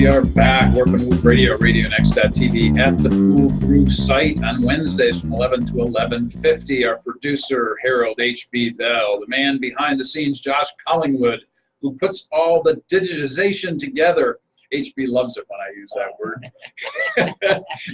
We are back working Woof Radio, RadioNext.tv at the Cool Groove site on Wednesdays from 11 to 11:50. Our producer, Harold H.B. Bell, the man behind the scenes, Josh Collingwood, who puts all the digitization together. HB loves it when I use that word.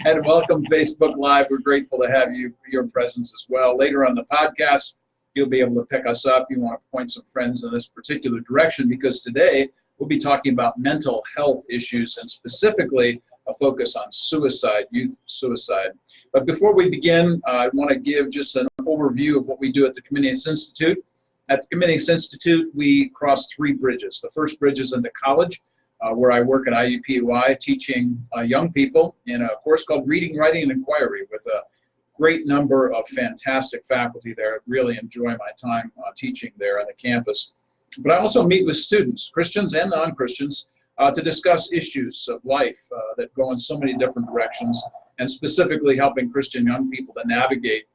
And welcome Facebook Live. We're grateful to have your presence as well. Later on the podcast, you'll be able to pick us up. You want to point some friends in this particular direction because today we'll be talking about mental health issues and specifically a focus on suicide, youth suicide. But before we begin, I want to give just an overview of what we do at the Comenius Institute. At the Comenius Institute, we cross three bridges. The first bridge is into college, where I work at IUPUI teaching young people in a course called Reading, Writing, and Inquiry with a great number of fantastic faculty there. I really enjoy my time teaching there on the campus. But I also meet with students, Christians and non-Christians, to discuss issues of life that go in so many different directions, and specifically helping Christian young people to navigate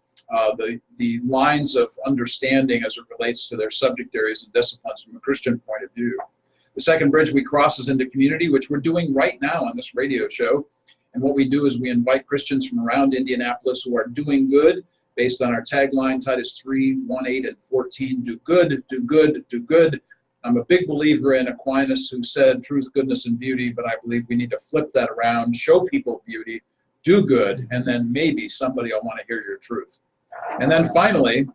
the lines of understanding as it relates to their subject areas and disciplines from a Christian point of view. The second bridge we cross is into community, which we're doing right now on this radio show. And what we do is we invite Christians from around Indianapolis who are doing good, based on our tagline, Titus 3:1, 8, and 14, do good, do good, do good. I'm a big believer in Aquinas, who said truth, goodness, and beauty, but I believe we need to flip that around, show people beauty, do good, and then maybe somebody will want to hear your truth. And then finally,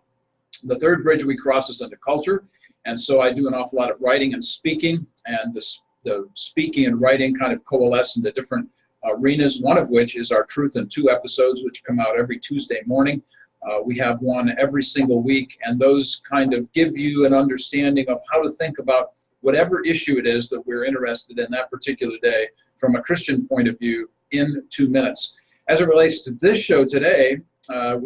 the third bridge we cross is into culture. And so I do an awful lot of writing and speaking, and the speaking and writing kind of coalesce into different arenas, one of which is our Truth in 2 episodes, which come out every Tuesday morning. We have one every single week, and those kind of give you an understanding of how to think about whatever issue it is that we're interested in that particular day from a Christian point of view in 2 minutes. As it relates to this show today, I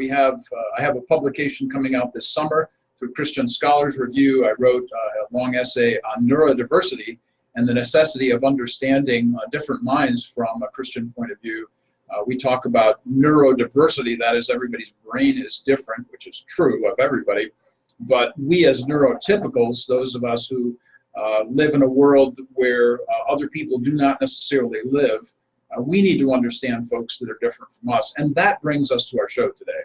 have a publication coming out this summer through Christian Scholars Review. I wrote a long essay on neurodiversity and the necessity of understanding different minds from a Christian point of view. We talk about neurodiversity, that is, everybody's brain is different, which is true of everybody. But we as neurotypicals, those of us who live in a world where other people do not necessarily live, we need to understand folks that are different from us. And that brings us to our show today.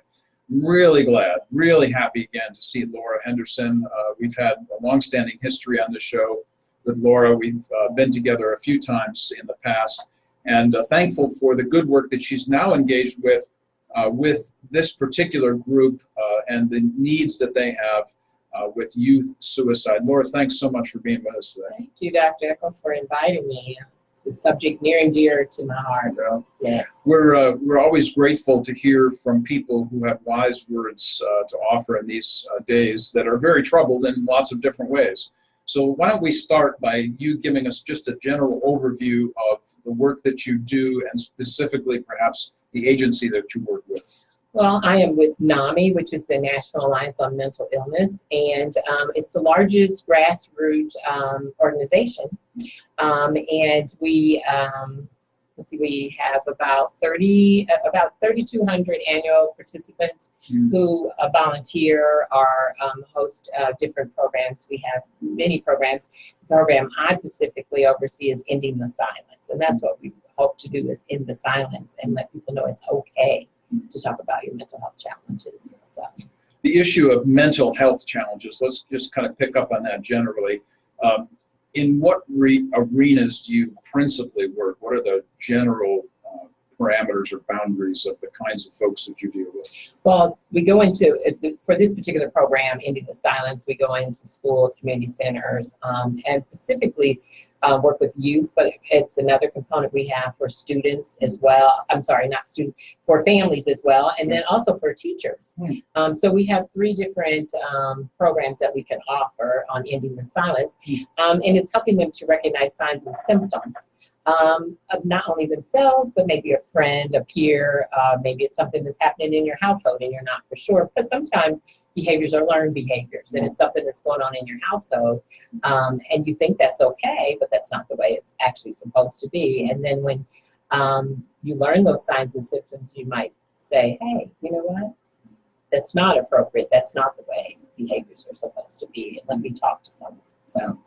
I'm really glad, really happy again to see Laura Henderson. We've had a longstanding history on the show with Laura. We've been together a few times in the past. And thankful for the good work that she's now engaged with this particular group and the needs that they have with youth suicide. Laura, thanks so much for being with us today. Thank you, Dr. Echo, for inviting me. It's a subject near and dear to my heart. Yeah. Yes. We're always grateful to hear from people who have wise words to offer in these days that are very troubled in lots of different ways. So why don't we start by you giving us just a general overview of the work that you do and specifically perhaps the agency that you work with. Well, I am with NAMI, which is the National Alliance on Mental Illness, and it's the largest grassroots organization. And we have about 3,200 annual participants who volunteer or host different programs. We have many programs. The program I specifically oversee is Ending the Silence, and that's what we hope to do, is end the silence and let people know it's okay to talk about your mental health challenges. So, the issue of mental health challenges, let's just kind of pick up on that generally. In what arenas do you principally work? What are the general parameters or boundaries of the kinds of folks that you deal with? Well, we go into, for this particular program, Ending the Silence, we go into schools, community centers, and specifically work with youth, but it's another component we have for students as well. I'm sorry, not students, for families as well, and then also for teachers. So we have 3 different programs that we can offer on Ending the Silence, and it's helping them to recognize signs and symptoms of not only themselves, but maybe a friend, a peer, maybe it's something that's happening in your household and you're not for sure, because sometimes behaviors are learned behaviors, and it's something that's going on in your household, and you think that's okay, but that's not the way it's actually supposed to be. And then when you learn those signs and symptoms, you might say, hey, you know what? That's not appropriate. That's not the way behaviors are supposed to be. And let me talk to someone. So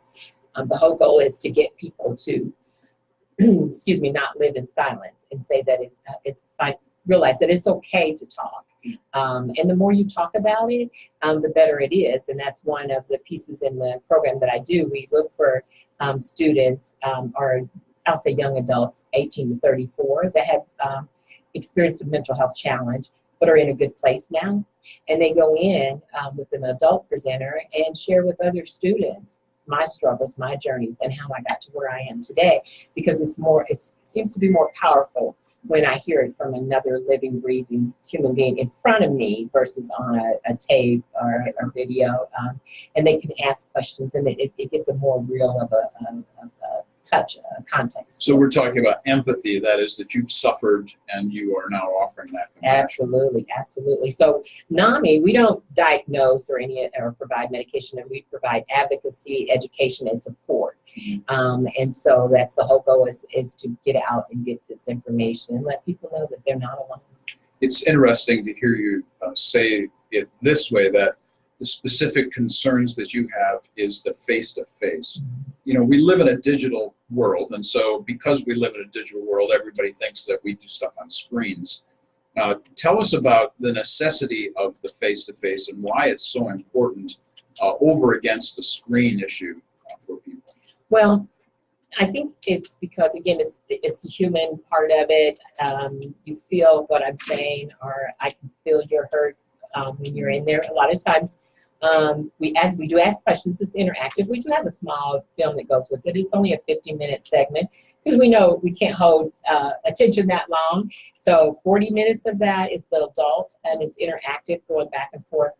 the whole goal is to get people to excuse me, not live in silence and say that it's fine. Realize that it's okay to talk. And the more you talk about it, the better it is. And that's one of the pieces in the program that I do. We look for students, or I'll say young adults, 18 to 34, that have experienced a mental health challenge, but are in a good place now. And they go in with an adult presenter and share with other students my struggles, my journeys, and how I got to where I am today. Because it seems to be more powerful when I hear it from another living, breathing human being in front of me versus on a tape or a video. And they can ask questions, and it gives a more real of a touch, context. So we're talking about empathy, that is, that you've suffered and you are now offering that compassion. Absolutely, absolutely. So NAMI, we don't diagnose or provide medication, and we provide advocacy, education, and support. And so that's the whole goal, is to get out and get this information and let people know that they're not alone. It's interesting to hear you say it this way, that the specific concerns that you have is the face-to-face. You know, we live in a digital world, and so because we live in a digital world, everybody thinks that we do stuff on screens. Tell us about the necessity of the face-to-face and why it's so important over against the screen issue for people. Well, I think it's because, again, it's the human part of it. You feel what I'm saying, or I can feel your hurt when you're in there. A lot of times we do ask questions. It's interactive. We do have a small film that goes with it. It's only a 50-minute segment because we know we can't hold attention that long. So 40 minutes of that is the adult, and it's interactive, going back and forth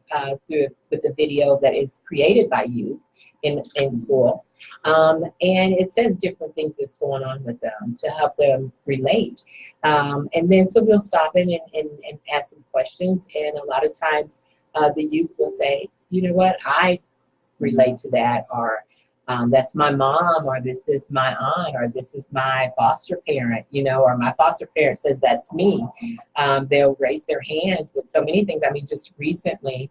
with the video that is created by youth in school. And it says different things that's going on with them to help them relate. And then so we'll stop in and ask some questions. And a lot of times the youth will say, you know what, I relate to that, or that's my mom, or this is my aunt, or this is my foster parent, you know, or my foster parent says that's me. They'll raise their hands with so many things. I mean, just recently,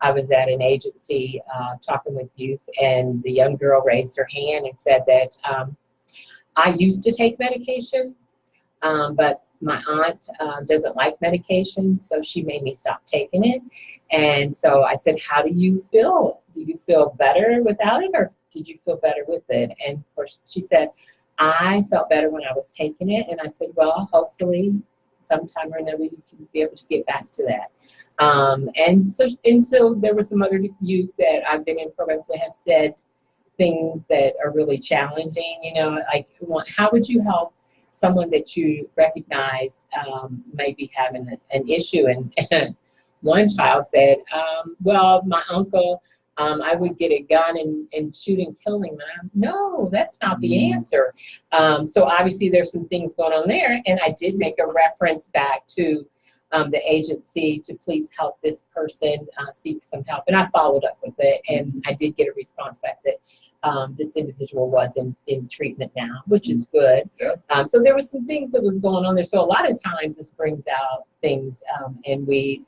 I was at an agency talking with youth, and the young girl raised her hand and said that I used to take medication, but my aunt doesn't like medication, so she made me stop taking it. And so I said, how do you feel? Do you feel better without it, or did you feel better with it? And of course, she said, I felt better when I was taking it. And I said, well, hopefully sometime or another you can be able to get back to that. And so there were some other youth that I've been in programs that have said things that are really challenging, you know, like, how would you help someone that you recognize may be having an issue? And one child said, well, my uncle, I would get a gun and shoot and kill him. And no, that's not the answer. So obviously there's some things going on there. And I did make a reference back to the agency to please help this person seek some help. And I followed up with it, and I did get a response back that this individual was in treatment now, which is good. Yeah. So there was some things that was going on there. So a lot of times this brings out things, and we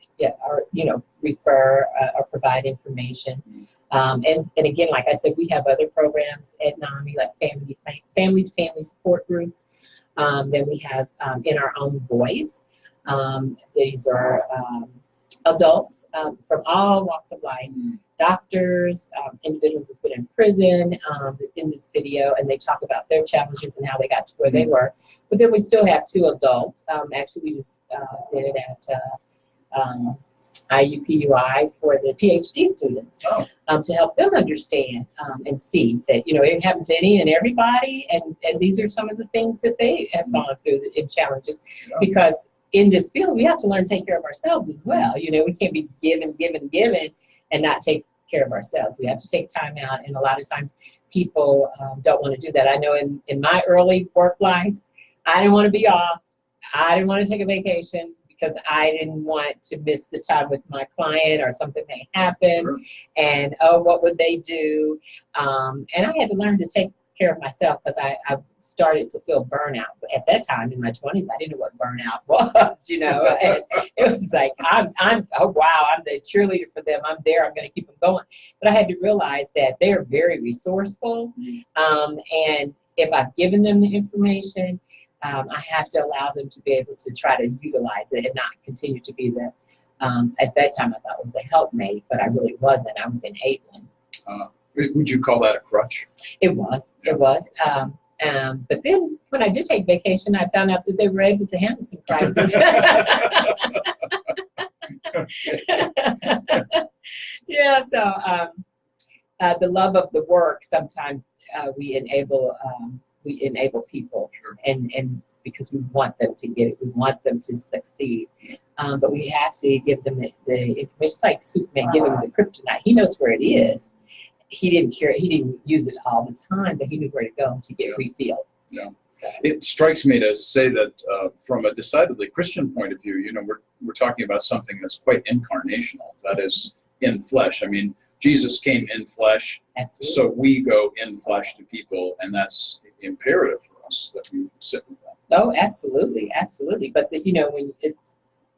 refer or provide information. And again, like I said, we have other programs at NAMI, like family to family support groups. Then we have In Our Own Voice. These are adults from all walks of life, doctors, individuals who've been in prison in this video, and they talk about their challenges and how they got to where they were. But then we still have two adults. Actually, we just did it at IUPUI for the PhD students to help them understand and see that, you know, it happened to any and everybody, and these are some of the things that they have gone through in challenges. Because in this field, we have to learn to take care of ourselves as well. You know, we can't be given and not take care of ourselves. We have to take time out, and a lot of times people don't want to do that. I know in my early work life, I didn't want to be off. I didn't want to take a vacation because I didn't want to miss the time with my client or something may happen. Sure. And, what would they do? And I had to learn to take care of myself because I started to feel burnout. But at that time in my 20s, I didn't know what burnout was, you know. And it was like, I'm the cheerleader for them. I'm there. I'm going to keep them going. But I had to realize that they're very resourceful. And if I've given them the information, I have to allow them to be able to try to utilize it and not continue to be the, at that time I thought it was a helpmate, but I really wasn't. I was enabling. Would you call that a crutch? It was. It was. But then when I did take vacation, I found out that they were able to handle some crises. Yeah, so the love of the work, sometimes we enable people, Sure. and because we want them to get it, we want them to succeed. But we have to give them the information, like Superman giving the kryptonite. He knows where it is. He didn't care. He didn't use it all the time, but he knew where to go to get refilled. Yeah. So. It strikes me to say that from a decidedly Christian point of view, you know, we're talking about something that's quite incarnational. That is in flesh. I mean, Jesus came in flesh, Absolutely. so we go in flesh to people, and that's imperative for us that we sit with them. Oh, absolutely, absolutely. But you know, when it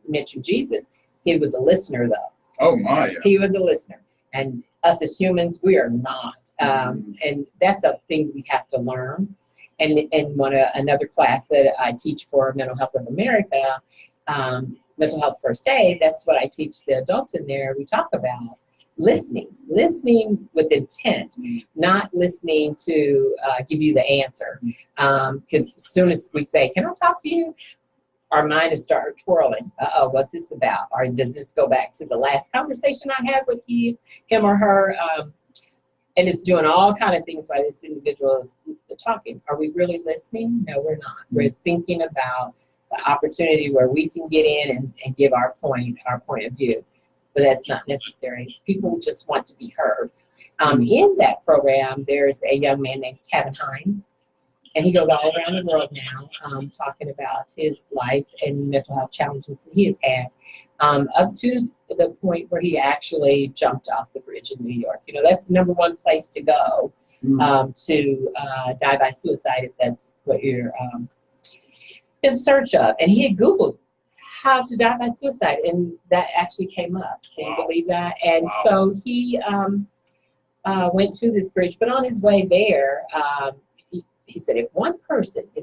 mentioned Jesus, he was a listener, though. Oh my! Yeah. He was a listener, and us as humans, we are not. And that's a thing we have to learn. And in another class that I teach for Mental Health of America, Mental Health First Aid, that's what I teach the adults in there. We talk about listening with intent, not listening to give you the answer. Because as soon as we say, "Can I talk to you?" our mind is start twirling. What's this about? Or does this go back to the last conversation I had with him or her? And it's doing all kind of things while this individual is talking. Are we really listening? No, we're not. We're thinking about the opportunity where we can get in and give our point of view. But that's not necessary. People just want to be heard. In that program, there's a young man named Kevin Hines, and he goes all around the world now talking about his life and mental health challenges that he has had, up to the point where he actually jumped off the bridge in New York. You know, that's the number one place to go to die by suicide, if that's what you're in search of. And he had Googled how to die by suicide, and that actually came up. Can you believe that? And so he went to this bridge, but on his way there, he said, if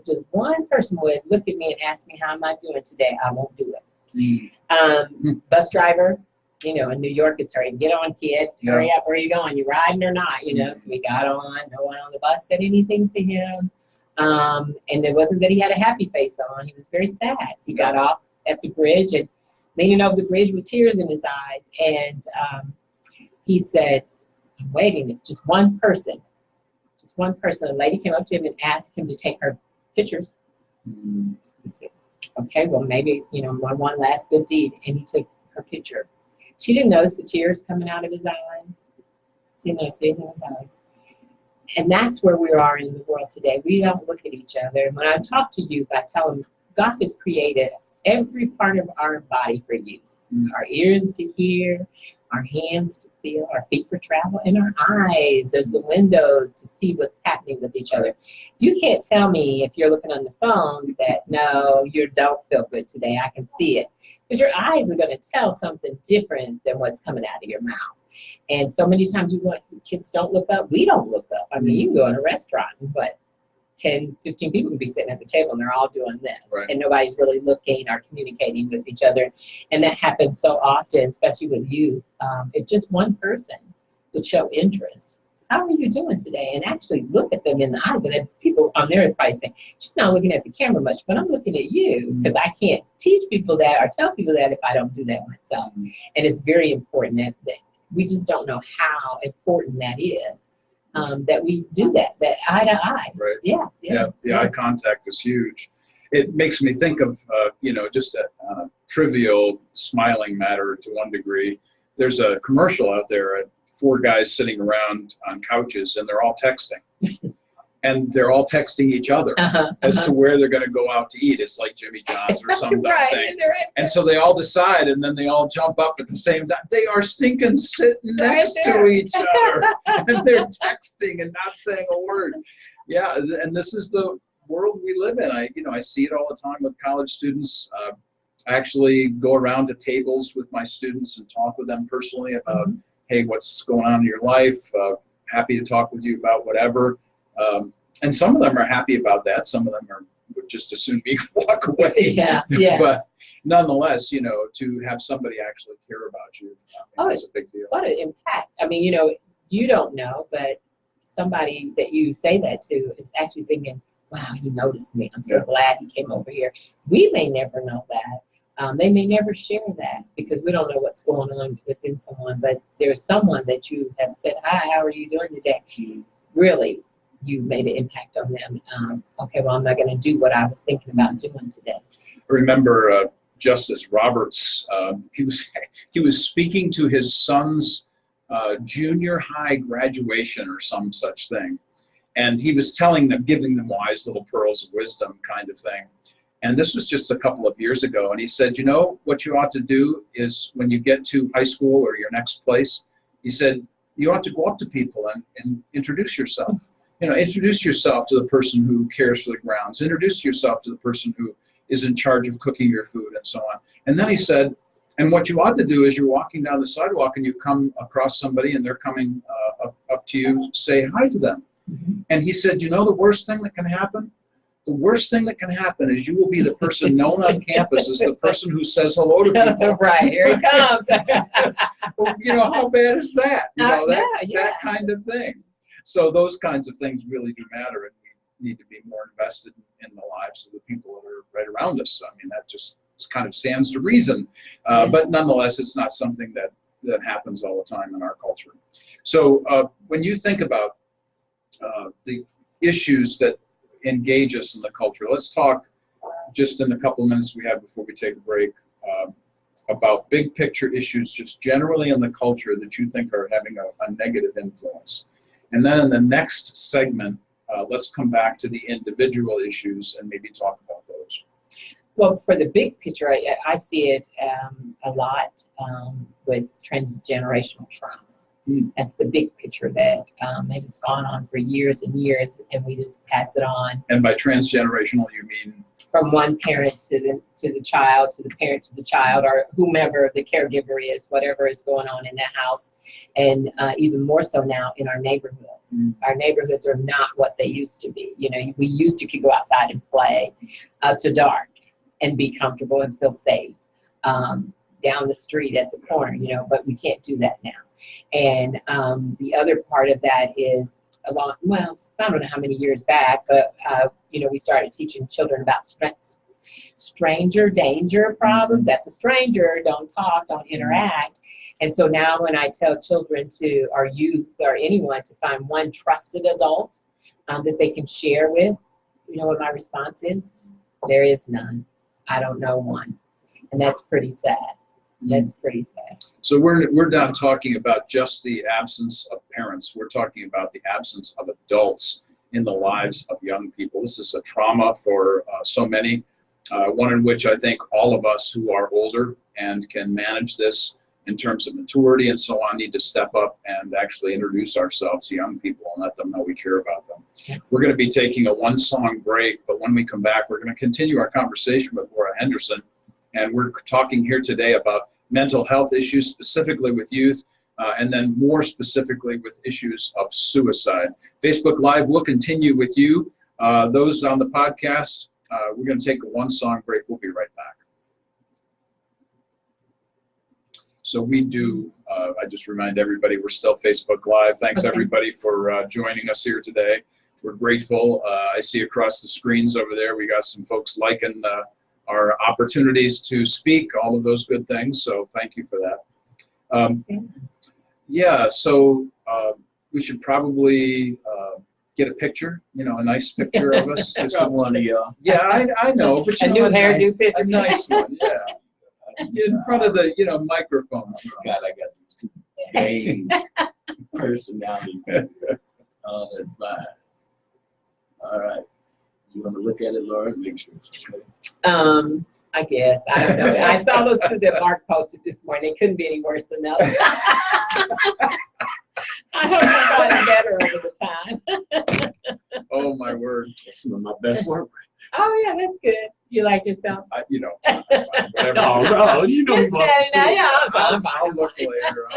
just one person would look at me and ask me how am I doing today, I won't do it. Bus driver, you know, in New York, it's hurry, get on, kid, hurry up, where are you going? You riding or not? You know, so we got on. No one on the bus said anything to him. And it wasn't that he had a happy face on. He was very sad. He got off at the bridge and leaning over the bridge with tears in his eyes. And he said, I'm waiting. If just one person, a lady came up to him and asked him to take her pictures. He said, okay, well, maybe, you know, one last good deed. And he took her picture. She didn't notice the tears coming out of his eyes. She didn't notice anything about it. And that's where we are in the world today. We don't look at each other. And when I talk to youth, I tell them God has created every part of our body for use. Our ears to hear, our hands to feel, our feet for travel, and our eyes. There's the windows to see what's happening with each other. You can't tell me if you're looking on the phone that, no, you don't feel good today. I can see it. Because your eyes are going to tell something different than what's coming out of your mouth. And so many times kids don't look up. We don't look up. I mean, you can go in a restaurant, but 10, 15 people can be sitting at the table and they're all doing this. Right. And nobody's really looking or communicating with each other. And that happens so often, especially with youth. If just one person would show interest, how are you doing today? And actually look at them in the eyes. And then people on there are probably saying, she's not looking at the camera much, but I'm looking at you, because I can't teach people that or tell people that if I don't do that myself. And it's very important that we just don't know how important that is. That we do that eye to eye. Right. Yeah. The eye contact is huge. It makes me think of, just a trivial smiling matter to one degree. There's a commercial out there at 4 guys sitting around on couches, and they're all texting. And they're all texting each other as to where they're going to go out to eat. It's like Jimmy John's or some dumb thing. And so they all decide, and then they all jump up at the same time. They are stinking sitting next to each other, and they're texting and not saying a word. Yeah, and this is the world we live in. I see it all the time with college students. I actually go around to tables with my students and talk with them personally about, hey, what's going on in your life? Happy to talk with you about whatever. And some of them are happy about that. Some of them would just as soon be walk away. Yeah, yeah. But nonetheless, to have somebody actually care about you, is a big deal. What an impact. I mean, you don't know, but somebody that you say that to is actually thinking, wow, he noticed me. I'm so glad he came over here. We may never know that. They may never share that because we don't know what's going on within someone, but there's someone that you have said, hi, how are you doing today? Really, you made an impact on them. Okay, well, I'm not going to do what I was thinking about doing today. I remember Justice Roberts, he was speaking to his son's junior high graduation or some such thing. And he was telling them, giving them wise little pearls of wisdom kind of thing. And this was just a couple of years ago. And he said, what you ought to do is when you get to high school or your next place, he said, you ought to go up to people and introduce yourself. Introduce yourself to the person who cares for the grounds. Introduce yourself to the person who is in charge of cooking your food and so on. And then he said, and what you ought to do is you're walking down the sidewalk and you come across somebody and they're coming up to you, say hi to them. Mm-hmm. And he said, the worst thing that can happen? The worst thing that can happen is you will be the person known on campus as the person who says hello to people. Right, here he comes. Well, how bad is that? That kind of thing. So those kinds of things really do matter, and we need to be more invested in the lives of the people that are right around us. I mean, that just kind of stands to reason. But nonetheless, it's not something that happens all the time in our culture. So when you think about the issues that engage us in the culture, let's talk just in the couple of minutes we have before we take a break about big picture issues just generally in the culture that you think are having a negative influence. And then in the next segment, let's come back to the individual issues and maybe talk about those. Well, for the big picture, I see it a lot with transgenerational trauma. That's the big picture that has gone on for years and years, and we just pass it on. And by transgenerational, you mean? From one parent to the child, to the parent to the child, or whomever the caregiver is, whatever is going on in that house. And even more so now in our neighborhoods. Our neighborhoods are not what they used to be. We used to could go outside and play up to dark and be comfortable and feel safe down the street at the corner, but we can't do that now. And the other part of that is I don't know how many years back, but we started teaching children about stranger danger problems. That's a stranger, don't talk, don't interact. And so now when I tell children or youth or anyone to find one trusted adult that they can share with, what my response is? There is none. I don't know one. And that's pretty sad. That's pretty sad. So we're not talking about just the absence of parents. We're talking about the absence of adults in the lives of young people. This is a trauma for so many, one in which I think all of us who are older and can manage this in terms of maturity and so on need to step up and actually introduce ourselves to young people and let them know we care about them. Yes. We're going to be taking a one-song break, but when we come back, we're going to continue our conversation with Laura Henderson. And we're talking here today about mental health issues, specifically with youth, and then more specifically with issues of suicide. Facebook Live will continue with you. Those on the podcast, we're going to take a one-song break. We'll be right back. So we do, I just remind everybody, we're still Facebook Live. Thanks, everybody, for joining us here today. We're grateful. I see across the screens over there, we got some folks liking our opportunities to speak, all of those good things. So thank you for that. So we should probably get a picture, a nice picture of us. Just one. Yeah, I know. But a new hairdo picture. A nice one, yeah. In front of the, microphones. God, I got these two vain personalities. Oh, that's fine. All right. You want to look at it, Laura? Make sure it's straight. I guess. I don't know. I saw those two that Mark posted this morning. They couldn't be any worse than those. I hope I've gotten better over the time. Oh, my word. That's some of my best work. Oh, yeah, that's good. You like yourself? Whatever. No, you know it's better now. Yeah, I'll look later.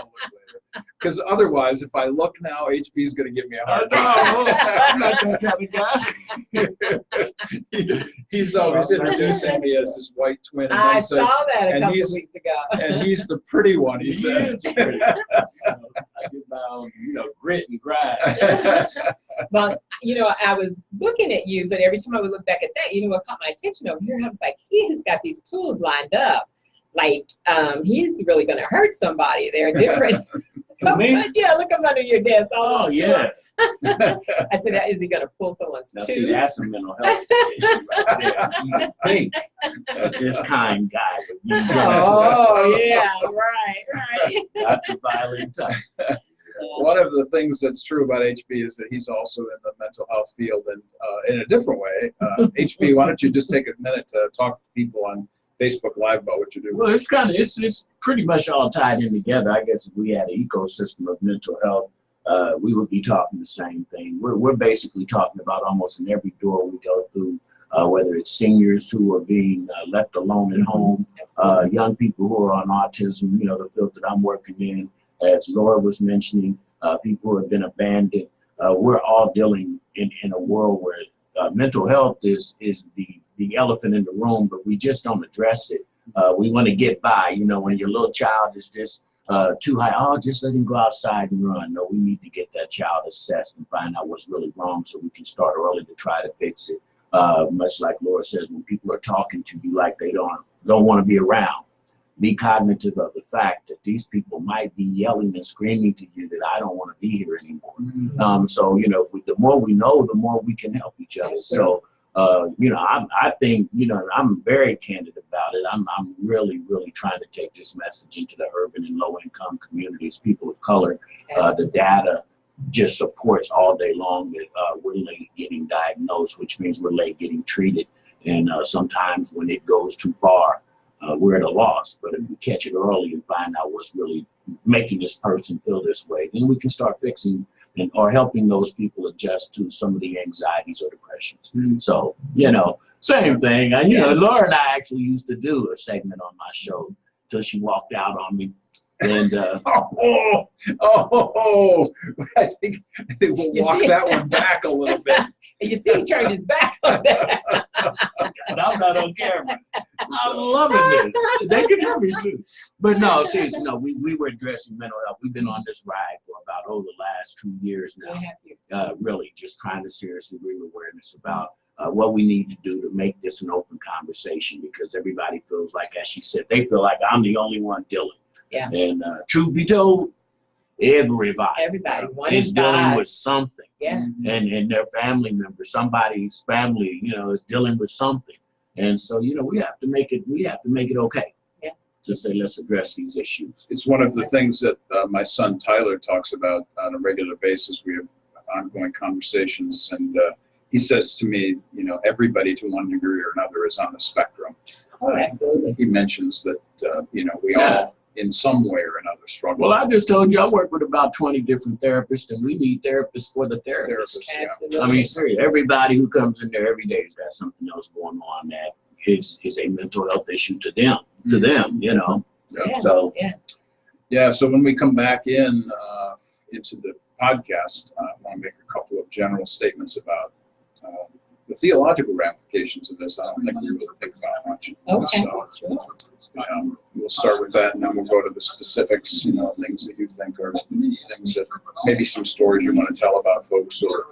Because otherwise, if I look now, HB is going to give me a hard No, time. I'm not that kind of guy. He's always introducing me as his white twin, and I then saw says, that a and couple he's- of weeks ago. and he's the pretty one, he He says. is pretty. I get my own, grit and grind. Well, I was looking at you, but every time I would look back at that, what caught my attention over here, I was like, he has got these tools lined up. Like, he's really going to hurt somebody. They're different. Me? Yeah, look up under your desk. Oh, yeah. I said, is he going to pull someone's Now, see, tooth? that's a mental health issue right there. You think that this kind guy would be Oh, yeah, right. not the violent type. One of the things that's true about HB is that he's also in the mental health field, and in a different way. HB, why don't you just take a minute to talk to people on Facebook Live about what you do? Well, it's pretty much all tied in together. I guess if we had an ecosystem of mental health, we would be talking the same thing. We're basically talking about almost in every door we go through, whether it's seniors who are being left alone at home, young people who are on autism, the field that I'm working in, as Laura was mentioning, people who have been abandoned. We're all dealing in a world where mental health is the elephant in the room, but we just don't address it. We want to get by, when your little child is just too high, just let him go outside and run. No, we need to get that child assessed and find out what's really wrong so we can start early to try to fix it. Much like Laura says, when people are talking to you like they don't want to be around, be cognitive of the fact that these people might be yelling and screaming to you that I don't want to be here anymore. Mm-hmm. So, the more we know, the more we can help each other. So, I think, I'm very candid about it. I'm really, really trying to take this message into the urban and low income communities, people of color. The data just supports all day long that we're late getting diagnosed, which means we're late getting treated. And sometimes when it goes too far, we're at a loss. But if we catch it early and find out what's really making this person feel this way, then we can start fixing or helping those people adjust to some of the anxieties or depressions. Mm-hmm. So, same thing. Laura and I actually used to do a segment on my show till she walked out on me. And I think we'll walk that one back a little bit. You see, he turned his back on that. but I'm not on camera. I'm loving this. They can hear me too. But no, seriously, we were addressing mental health. We've been on this ride for about the last 2 years now. Really just trying to seriously bring awareness about what we need to do to make this an open conversation, because everybody feels like, as she said, they feel like I'm the only one dealing. Yeah. And truth be told, everybody is dealing with something. Yeah. And their family member, somebody's family, is dealing with something. And so, we have to make it okay. Yes. To say, let's address these issues. It's one of the things that my son Tyler talks about on a regular basis. We have ongoing conversations, and he says to me, everybody to one degree or another is on the spectrum. Oh, absolutely. He mentions that, we all in some way or another struggle. Well, I just told you I work with about 20 different therapists, and we need therapists for the therapists. Absolutely. I mean, seriously, everybody who comes in there every day has got something else going on that is a mental health issue to them. Yeah. So Yeah, so when we come back into the podcast, I want to make a couple of general statements about the theological ramifications of this. I don't think we really think about much. Okay. So we'll start with that, and then we'll go to the specifics, things that you think are things that maybe some stories you want to tell about folks, or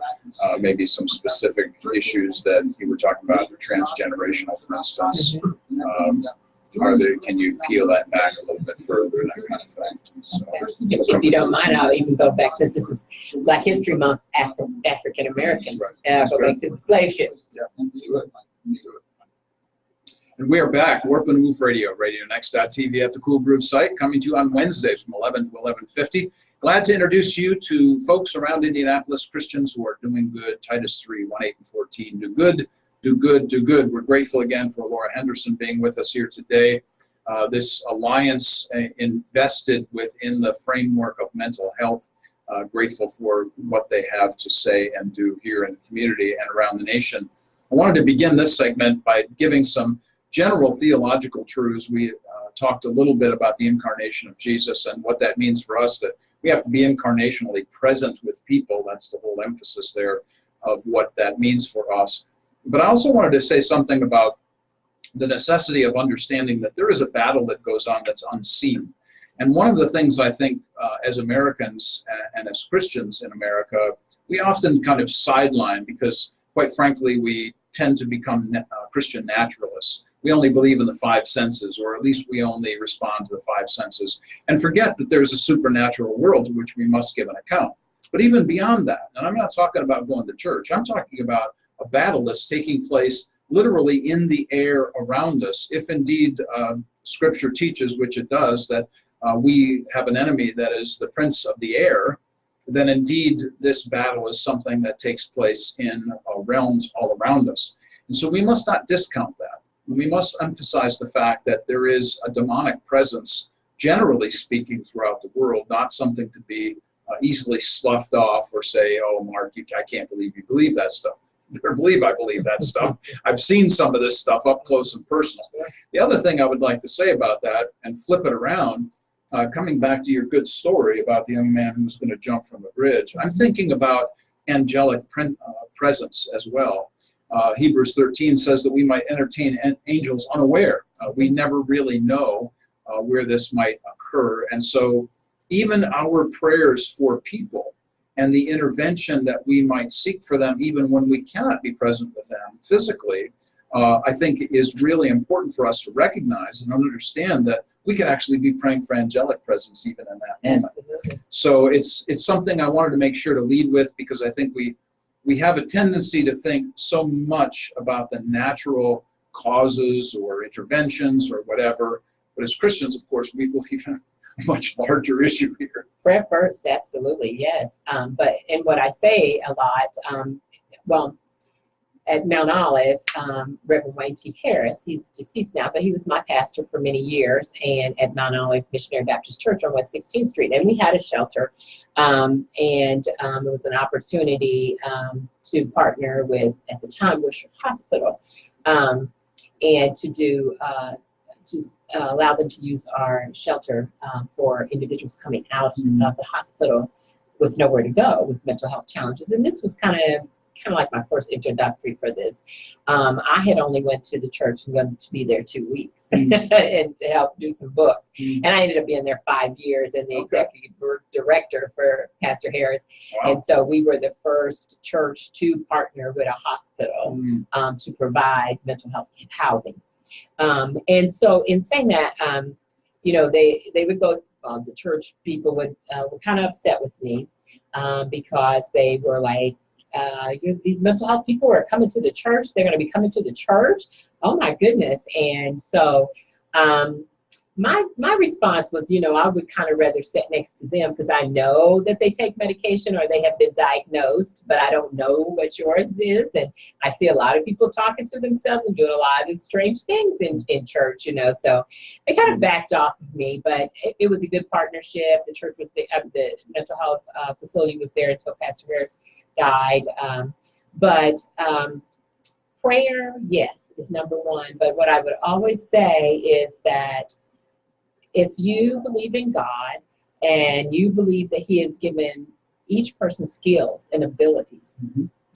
maybe some specific issues that you were talking about, transgenerational, for instance. Can you peel that back a little bit further, that kind of thing? So, if you don't mind, I'll even go back, since this is Black History Month, African Americans. Go back to the slave ship. Yeah. And we are back, Warp and Woof Radio, RadioNext.tv at the Cool Groove site, coming to you on Wednesdays from 11 to 11:50. Glad to introduce you to folks around Indianapolis, Christians who are doing good. Titus 3, 1, 8, and 14. Do good, do good, do good. We're grateful again for Laura Henderson being with us here today. This alliance invested within the framework of mental health. Grateful for what they have to say and do here in the community and around the nation. I wanted to begin this segment by giving some general theological truths. We talked a little bit about the incarnation of Jesus and what that means for us, that we have to be incarnationally present with people. That's the whole emphasis there of what that means for us. But I also wanted to say something about the necessity of understanding that there is a battle that goes on that's unseen. And one of the things I think as Americans and as Christians in America, we often kind of sideline because, quite frankly, we tend to become Christian naturalists. We only believe in the five senses, or at least we only respond to the five senses, and forget that there's a supernatural world to which we must give an account. But even beyond that, and I'm not talking about going to church, I'm talking about a battle that's taking place literally in the air around us, if indeed Scripture teaches, which it does, that we have an enemy that is the prince of the air, then indeed this battle is something that takes place in realms all around us. And so we must not discount that. We must emphasize the fact that there is a demonic presence, generally speaking, throughout the world, not something to be easily sloughed off or say, oh, Mark, I can't believe you believe that stuff. You better believe I believe that stuff. I've seen some of this stuff up close and personal. The other thing I would like to say about that, and flip it around, coming back to your good story about the young man who was going to jump from a bridge, I'm thinking about angelic presence as well. Hebrews 13 says that we might entertain angels unaware. We never really know where this might occur. And so even our prayers for people and the intervention that we might seek for them, even when we cannot be present with them physically, I think is really important for us to recognize and understand that we can actually be praying for angelic presence even in that moment. Absolutely. So it's something I wanted to make sure to lead with, because I think we have a tendency to think so much about the natural causes or interventions or whatever. But as Christians, of course, we believe in a much larger issue here. Prayer first, absolutely, yes. But in what I say a lot, well, at Mount Olive, Reverend Wayne T. Harris, he's deceased now, but he was my pastor for many years, and at Mount Olive Missionary Baptist Church on West 16th Street. And we had a shelter, and it was an opportunity to partner with, at the time, Worcester Hospital, and to do, allow them to use our shelter for individuals coming out of the hospital with nowhere to go with mental health challenges. And this was kind of like my first introductory for this. I had only went to the church and going to be there 2 weeks and to help do some books. And I ended up being there 5 years and the executive director for Pastor Harris. Wow. And so we were the first church to partner with a hospital to provide mental health housing. And so in saying that, they would go, the church people were kind of upset with me because they were like, these mental health people are coming to the church. They're going to be coming to the church. Oh my goodness. And so, my response was, I would kind of rather sit next to them because I know that they take medication or they have been diagnosed, but I don't know what yours is. And I see a lot of people talking to themselves and doing a lot of strange things in church, so they kind of backed off of me, but it was a good partnership. The church was the mental health facility was there until Pastor Harris died. But prayer, yes, is number one. But what I would always say is that if you believe in God and you believe that He has given each person skills and abilities,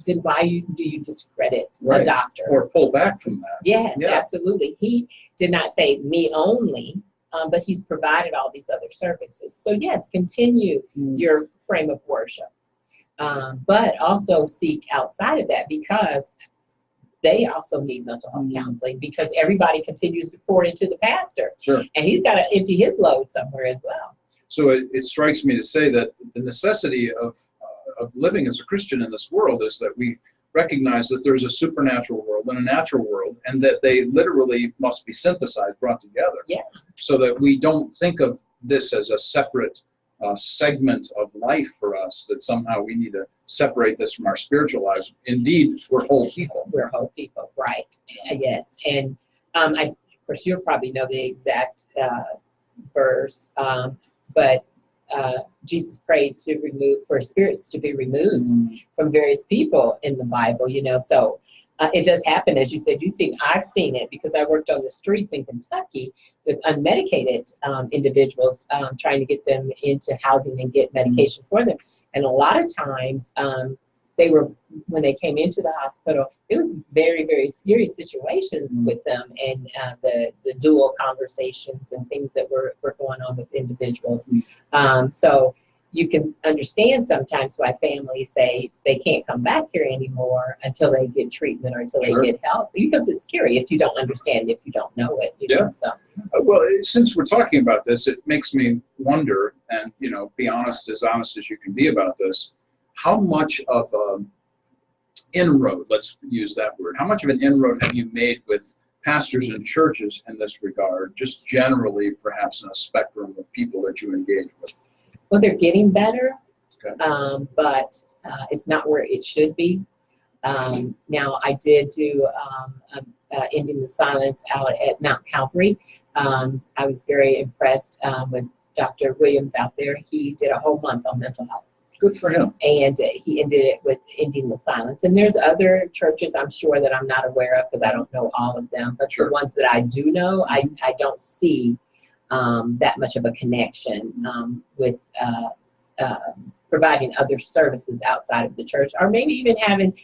then why do you discredit a doctor? Or pull back from that. Yes, absolutely. He did not say me only, but He's provided all these other services. So yes, continue your frame of worship, but also seek outside of that, because they also need mental health counseling, because everybody continues to pour into the pastor. Sure. And he's got to empty his load somewhere as well. So it strikes me to say that the necessity of living as a Christian in this world is that we recognize that there's a supernatural world and a natural world, and that they literally must be synthesized, brought together. Yeah. So that we don't think of this as a separate segment of life for us, that somehow we need to separate this from our spiritual lives. Indeed, we're whole people. We're whole people, right? Yes. And of course, you'll probably know the exact verse, but Jesus prayed for spirits to be removed from various people in the Bible, So It does happen, as you said. I've seen it because I worked on the streets in Kentucky with unmedicated individuals, trying to get them into housing and get medication for them. And a lot of times, when they came into the hospital, it was very, very serious situations with them, and the dual conversations and things that were going on with individuals. So you can understand sometimes why families say they can't come back here anymore until they get treatment or until they get help, because it's scary if you don't understand, if you don't know it. You know, so. Well, since we're talking about this, it makes me wonder, and be honest as you can be about this. How much of an inroad, let's use that word, how much of an inroad have you made with pastors and churches in this regard, just generally, perhaps in a spectrum of people that you engage with? Well, they're getting better, okay. But it's not where it should be. Now, I did do Ending the Silence out at Mount Calvary. I was very impressed with Dr. Williams out there. He did a whole month on mental health. Good for him. And he ended it with Ending the Silence. And there's other churches, I'm sure, that I'm not aware of because I don't know all of them. But the ones that I do know, I don't see that much of a connection with providing other services outside of the church, or maybe even having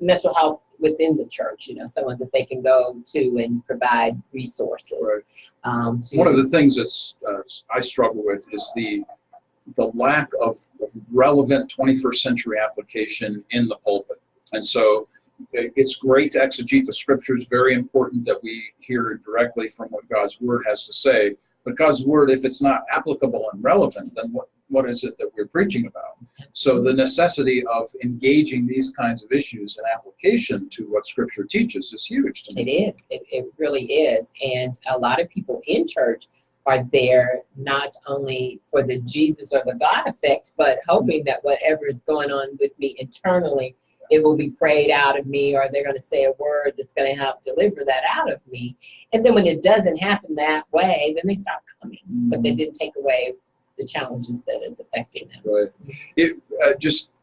mental health within the church, someone that they can go to and provide resources. One of the things that's I struggle with is the lack of relevant 21st century application in the pulpit. And so it's great to exegete the scriptures, very important that we hear directly from what God's word has to say. But God's word, if it's not applicable and relevant, then what is it that we're preaching about? So the necessity of engaging these kinds of issues in application to what scripture teaches is huge to me. It is. It really is. And a lot of people in church are there not only for the Jesus or the God effect, but hoping that whatever is going on with me internally, it will be prayed out of me, or they're going to say a word that's going to help deliver that out of me. And then when it doesn't happen that way, then they stop coming. But they didn't take away the challenges that is affecting them. Right.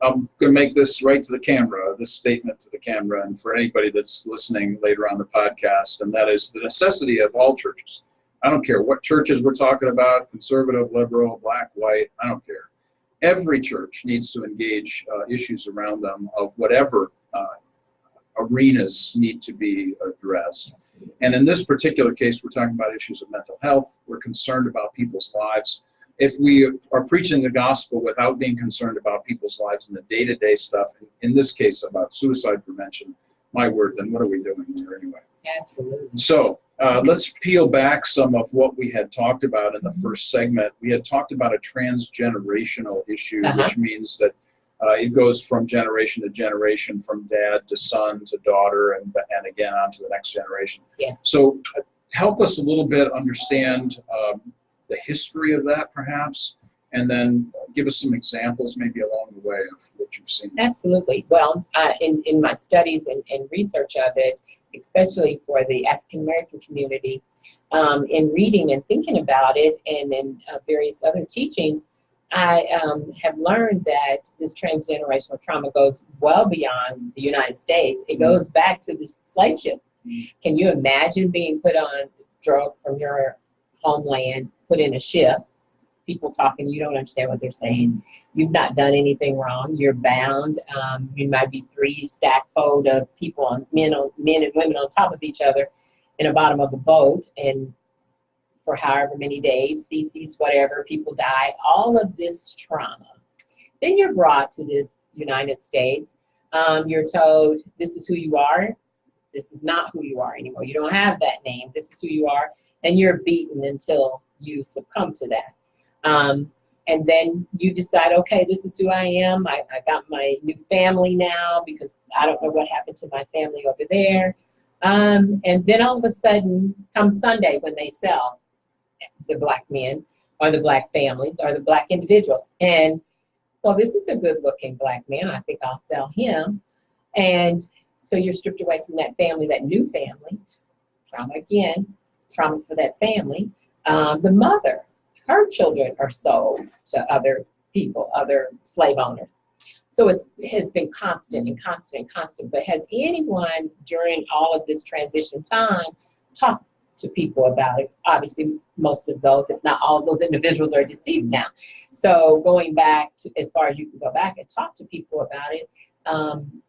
I'm going to make this right to the camera, this statement to the camera, and for anybody that's listening later on the podcast, and that is the necessity of all churches. I don't care what churches we're talking about, conservative, liberal, black, white, I don't care. Every church needs to engage issues around them of whatever arenas need to be addressed. Absolutely. And in this particular case, we're talking about issues of mental health. We're concerned about people's lives. If we are preaching the gospel without being concerned about people's lives and the day-to-day stuff, in this case about suicide prevention, my word, then what are we doing here anyway? Absolutely. So let's peel back some of what we had talked about in the first segment. We had talked about a transgenerational issue, which means that it goes from generation to generation, from dad to son to daughter, and again on to the next generation. Yes. So help us a little bit understand the history of that, perhaps, and then give us some examples maybe along the way of what you've seen. Absolutely. Well, in my studies and research of it, especially for the African American community, in reading and thinking about it, and in various other teachings, I have learned that this transgenerational trauma goes well beyond the United States. It goes back to the slave ship. Can you imagine being drugged from your homeland, put in a ship, people talking, you don't understand what they're saying. You've not done anything wrong. You're bound. You might be 3 stack fold of people, men and women on top of each other in the bottom of a boat, and for however many days, feces, whatever, people die. All of this trauma. Then you're brought to this United States. You're told, this is who you are. This is not who you are anymore. You don't have that name. This is who you are. And you're beaten until you succumb to that. And then you decide, okay, this is who I am. I got my new family now because I don't know what happened to my family over there. And then all of a sudden comes Sunday when they sell the black men or the black families or the black individuals. And, well, this is a good looking black man. I think I'll sell him. And so you're stripped away from that family, that new family. Trauma again, trauma for that family. The mother, her children are sold to other people, other slave owners. So it has been constant and constant and constant. But has anyone during all of this transition time talked to people about it? Obviously, most of those, if not all of those individuals are deceased now. So going back to, as far as you can go back and talk to people about it,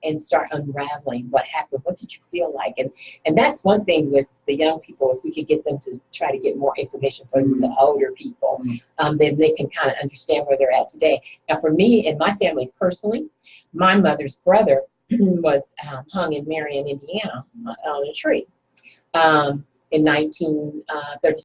and start unraveling what happened. What did you feel like? And that's one thing with the young people. If we could get them to try to get more information from the older people, then they can kind of understand where they're at today. Now, for me and my family personally, my mother's brother was hung in Marion, Indiana, on a tree in 1930.